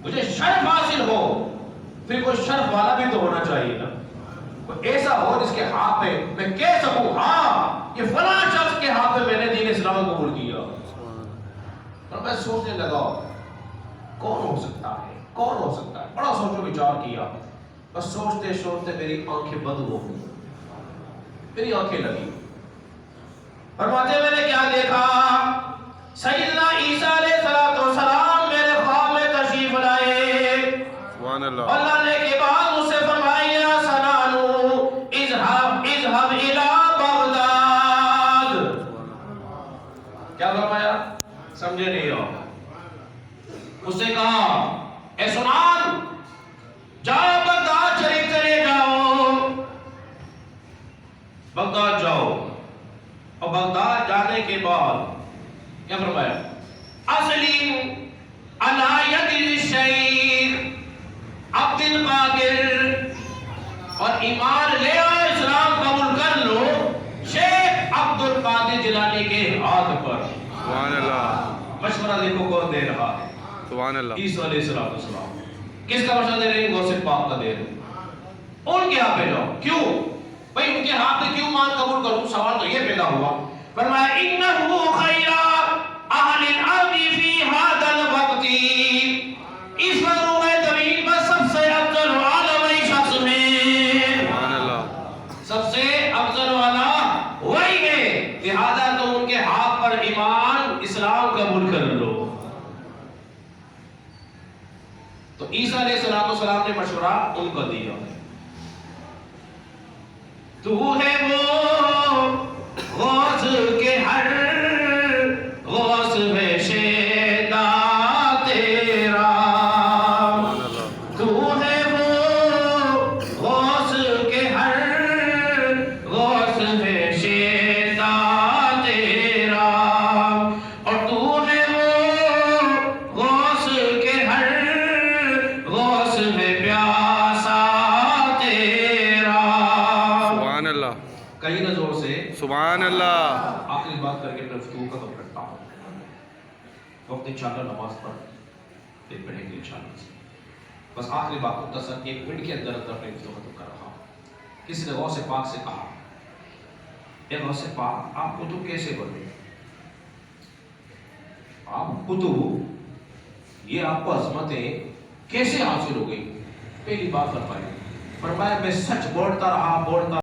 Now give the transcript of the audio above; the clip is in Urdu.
مجھے شرف حاصل ہو، پھر کوئی شرف والا بھی تو ہونا چاہیے نا، کوئی ایسا ہو جس کے ہاتھ پہ میں کہہ سکوں ہاں یہ فلاں شخص کے ہاتھ پہ میں نے دین اسلام قبول کیا. اور میں سوچنے لگا کون ہو سکتا ہے، کون ہو سکتا ہے. بڑا سوچو وچار کیا، بس سوچتے سوچتے میری آنکھیں بند ہو گئی، میری آنکھیں لگی. فرماتے میں نے کیا دیکھا، سیدنا عیسیٰ علیہ السلام میرے خواب میں تشریف لائے. سبحان اللہ. اللہ نے کے بعد مجھ سے فرمایا یا سنانو اذهب الى بغداد. کیا فرمایا سمجھے نہیں ہو؟ اس سے کہا اے سنان جاؤ بغداد شریف چلے جاؤ، بغداد جاؤ. اور بغداد جانے کے بعد کیا فرمایا، اسلم علی ید الشیخ عبد القادر، اور ایمان لے آؤ، اسلام قبول کر لو شیخ عبد القادر جیلانی کے ہاتھ پر. سبحان اللہ. مشورہ دیکھو کون دے رہا ہے، سبحان اللہ. عیسیٰ علیہ السلام. کس کا مشورہ دے رہے ہیں؟ غوث پاک کا دے رہے ہیں. ان کے ہاتھ پہ جاؤ. کیوں بھائی ان کے ہاتھ پہ کیوں مان قبول کروں؟ سوال تو یہ پیدا ہوا. فرمایا انہ خیر اہل الارض فی ھذا الوقت، اس روح زمین پر سب سے افضل والا وہی شخص ہے. سبحان اللہ. سب سے افضل والا وہی ہے، لہذا تم ان کے ہاتھ پر ایمان اسلام قبول کر لو. تو عیسیٰ علیہ السلام نے مشورہ ان کو دیا. تو ہے وہ غوث کے ہر غوث ہے شیدا تیرا، تو ہے وہ غوث کے ہر غوث ہے شیدا تیرا، اور تو ہے وہ غوث کے ہر غوث ہے پیاسا تیرا. سبحان اللہ. کہیں نہ زور سے سبحان اللہ. آخری بات کر کے اپنے گفتگو ختم کرتا ہوں. وقت انشاءاللہ نماز پڑھ پھر پڑھیں گے انشاءاللہ. بس آخری بات مختصر 1 منٹ کے اندر اپنے گفتگو ختم کر رہا ہوں. کسی نے غوث پاک سے کہا اے غوث پاک آپ کتب کیسے بنے؟ آپ کتب یہ آپ کو عظمتیں کیسے حاصل ہو گئی؟ پہلی بات فرمائی، فرمایا میں سچ بولتا رہا